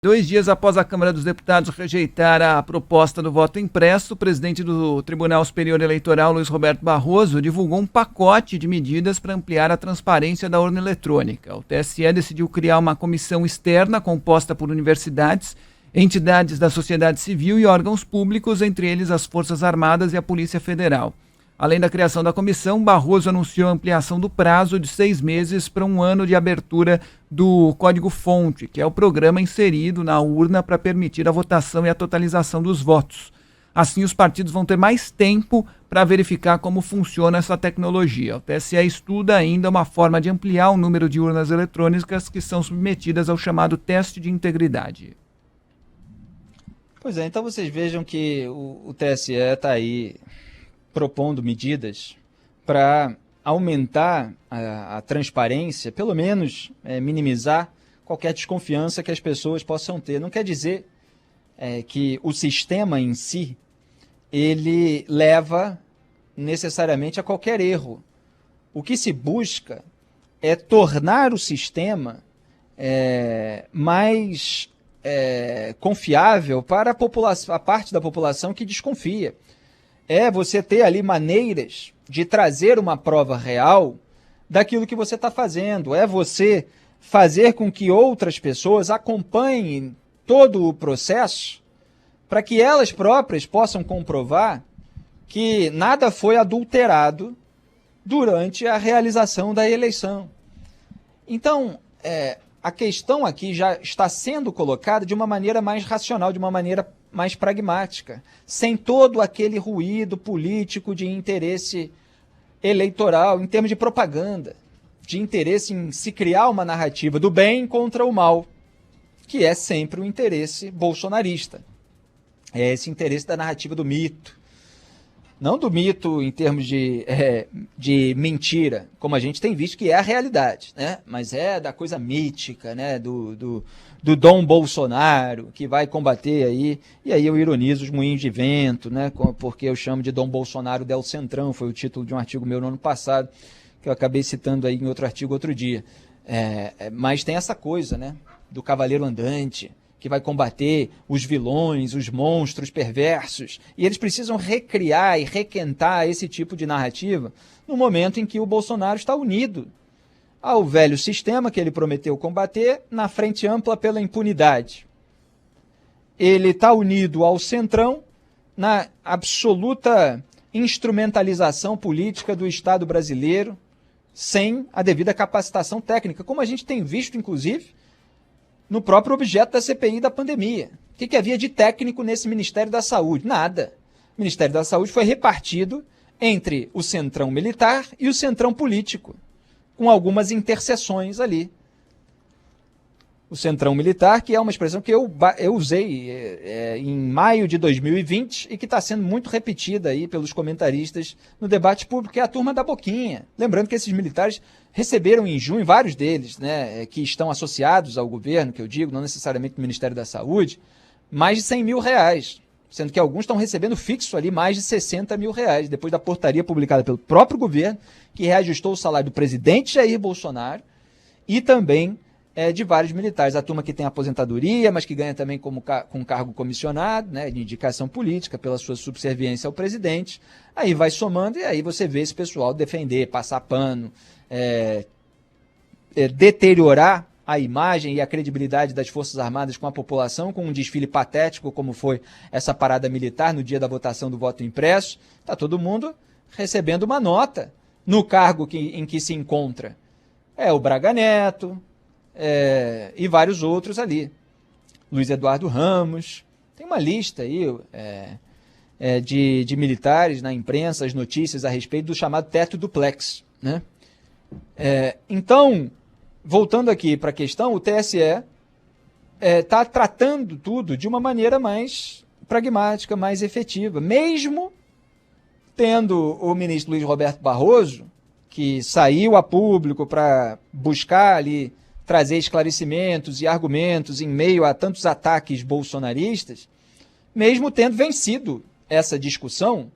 2 dias após a Câmara dos Deputados rejeitar a proposta do voto impresso, o presidente do Tribunal Superior Eleitoral, Luiz Roberto Barroso, divulgou um pacote de medidas para ampliar a transparência da urna eletrônica. O TSE decidiu criar uma comissão externa composta por universidades, entidades da sociedade civil e órgãos públicos, entre eles as Forças Armadas e a Polícia Federal. Além da criação da comissão, Barroso anunciou a ampliação do prazo de 6 meses para 1 ano de abertura do código-fonte, que é o programa inserido na urna para permitir a votação e a totalização dos votos. Assim, os partidos vão ter mais tempo para verificar como funciona essa tecnologia. O TSE estuda ainda uma forma de ampliar o número de urnas eletrônicas que são submetidas ao chamado teste de integridade. Pois é, então vocês vejam que o TSE está aí propondo medidas para aumentar a transparência, pelo menos minimizar qualquer desconfiança que as pessoas possam ter. Não quer dizer que o sistema em si, ele leva necessariamente a qualquer erro. O que se busca é tornar o sistema mais confiável para a parte da população que desconfia. É você ter ali maneiras de trazer uma prova real daquilo que você está fazendo. É você fazer com que outras pessoas acompanhem todo o processo para que elas próprias possam comprovar que nada foi adulterado durante a realização da eleição. Então, a questão aqui já está sendo colocada de uma maneira mais racional, de uma maneira mais pragmática, sem todo aquele ruído político de interesse eleitoral, em termos de propaganda, de interesse em se criar uma narrativa do bem contra o mal, que é sempre o interesse bolsonarista. É esse interesse da narrativa do mito. Não do mito em termos de mentira, como a gente tem visto que é a realidade, né? Mas é da coisa mítica, né? Do Dom Bolsonaro, que vai combater aí, e aí eu ironizo os moinhos de vento, né? Porque eu chamo de Dom Bolsonaro del Centrão, foi o título de um artigo meu no ano passado, que eu acabei citando aí em outro artigo outro dia. Mas tem essa coisa, né? Do cavaleiro andante, que vai combater os vilões, os monstros perversos, e eles precisam recriar e requentar esse tipo de narrativa no momento em que o Bolsonaro está unido ao velho sistema que ele prometeu combater na frente ampla pela impunidade. Ele está unido ao Centrão na absoluta instrumentalização política do Estado brasileiro, sem a devida capacitação técnica, como a gente tem visto, inclusive, no próprio objeto da CPI da pandemia. O que havia de técnico nesse Ministério da Saúde? Nada. O Ministério da Saúde foi repartido entre o Centrão militar e o Centrão político, com algumas interseções ali. O Centrão militar, que é uma expressão que eu usei em maio de 2020 e que está sendo muito repetida aí pelos comentaristas no debate público, que é a turma da boquinha. Lembrando que esses militares receberam em junho, vários deles, né, que estão associados ao governo, que eu digo, não necessariamente no Ministério da Saúde, mais de 100 mil reais, sendo que alguns estão recebendo fixo ali mais de 60 mil reais, depois da portaria publicada pelo próprio governo, que reajustou o salário do presidente Jair Bolsonaro e também de vários militares. A turma que tem aposentadoria, mas que ganha também com cargo comissionado, né, de indicação política, pela sua subserviência ao presidente. Aí vai somando e aí você vê esse pessoal defender, passar pano, deteriorar a imagem e a credibilidade das Forças Armadas com a população, com um desfile patético como foi essa parada militar no dia da votação do voto impresso. Está todo mundo recebendo uma nota no cargo em que se encontra. O Braga Neto, e vários outros ali. Luiz Eduardo Ramos, tem uma lista aí de militares na imprensa, as notícias a respeito do chamado teto duplex, né? Então, voltando aqui para a questão, o TSE está tratando tudo de uma maneira mais pragmática, mais efetiva, mesmo tendo o ministro Luiz Roberto Barroso, que saiu a público para buscar ali trazer esclarecimentos e argumentos em meio a tantos ataques bolsonaristas, mesmo tendo vencido essa discussão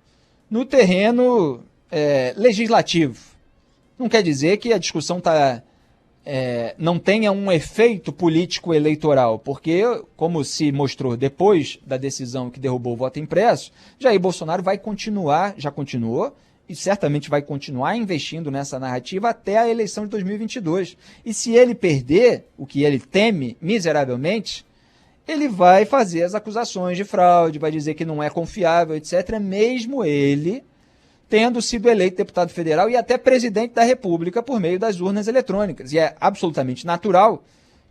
no terreno legislativo. Não quer dizer que a discussão está não tenha um efeito político eleitoral, porque, como se mostrou depois da decisão que derrubou o voto impresso, Jair Bolsonaro vai continuar, já continuou, e certamente vai continuar investindo nessa narrativa até a eleição de 2022. E se ele perder, o que ele teme miseravelmente, ele vai fazer as acusações de fraude, vai dizer que não é confiável, etc., mesmo ele tendo sido eleito deputado federal e até presidente da República por meio das urnas eletrônicas. E é absolutamente natural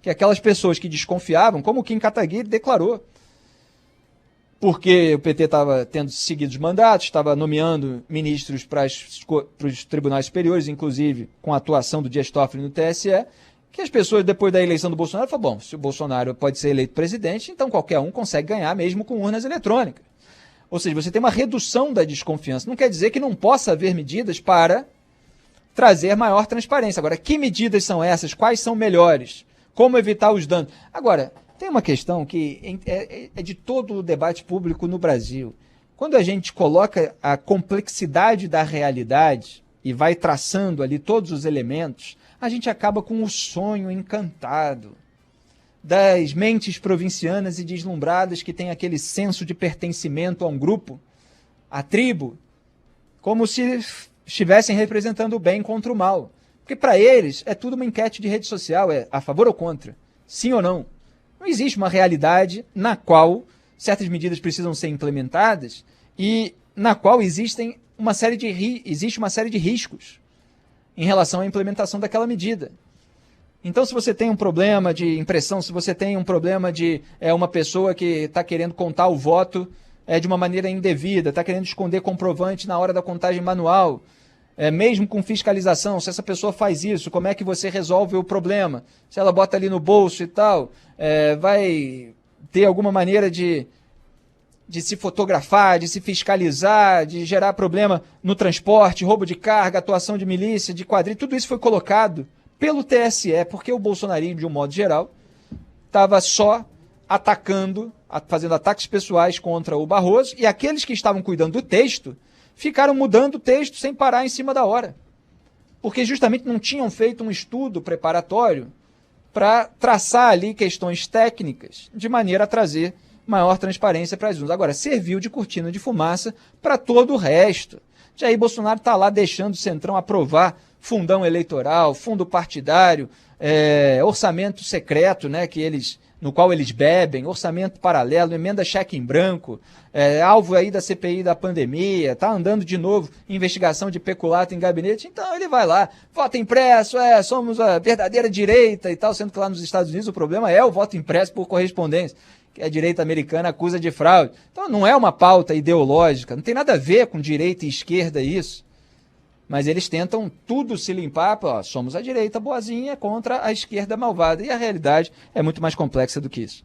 que aquelas pessoas que desconfiavam, como o Kim Kataguiri declarou, porque o PT estava tendo seguidos mandatos, estava nomeando ministros para os tribunais superiores, inclusive com a atuação do Dias Toffoli no TSE, que as pessoas, depois da eleição do Bolsonaro, falaram, bom, se o Bolsonaro pode ser eleito presidente, então qualquer um consegue ganhar mesmo com urnas eletrônicas. Ou seja, você tem uma redução da desconfiança. Não quer dizer que não possa haver medidas para trazer maior transparência. Agora, que medidas são essas? Quais são melhores? Como evitar os danos? Agora, tem uma questão que é de todo o debate público no Brasil. Quando a gente coloca a complexidade da realidade e vai traçando ali todos os elementos, a gente acaba com o sonho encantado das mentes provincianas e deslumbradas que têm aquele senso de pertencimento a um grupo, à tribo, como se estivessem representando o bem contra o mal. Porque para eles é tudo uma enquete de rede social, é a favor ou contra, sim ou não. Não existe uma realidade na qual certas medidas precisam ser implementadas e na qual existe uma série de riscos em relação à implementação daquela medida. Então, se você tem um problema de impressão, se você tem um problema de uma pessoa que está querendo contar o voto de uma maneira indevida, está querendo esconder comprovante na hora da contagem manual, mesmo com fiscalização, se essa pessoa faz isso, como é que você resolve o problema? Se ela bota ali no bolso e tal, vai ter alguma maneira de se fotografar, de se fiscalizar, de gerar problema no transporte, roubo de carga, atuação de milícia, de quadrilha, tudo isso foi colocado pelo TSE, porque o bolsonarismo, de um modo geral, estava só atacando, fazendo ataques pessoais contra o Barroso, e aqueles que estavam cuidando do texto ficaram mudando o texto sem parar em cima da hora, porque justamente não tinham feito um estudo preparatório para traçar ali questões técnicas de maneira a trazer maior transparência para as urnas. Agora, serviu de cortina de fumaça para todo o resto. Jair Bolsonaro está lá deixando o Centrão aprovar fundão eleitoral, fundo partidário, orçamento secreto, né, no qual eles bebem, orçamento paralelo, emenda cheque em branco, alvo aí da CPI da pandemia, está andando de novo investigação de peculato em gabinete, então ele vai lá, voto impresso, somos a verdadeira direita e tal, sendo que lá nos Estados Unidos o problema é o voto impresso por correspondência, que a direita americana acusa de fraude. Então não é uma pauta ideológica, não tem nada a ver com direita e esquerda isso. Mas eles tentam tudo se limpar, somos a direita boazinha contra a esquerda malvada. E a realidade é muito mais complexa do que isso.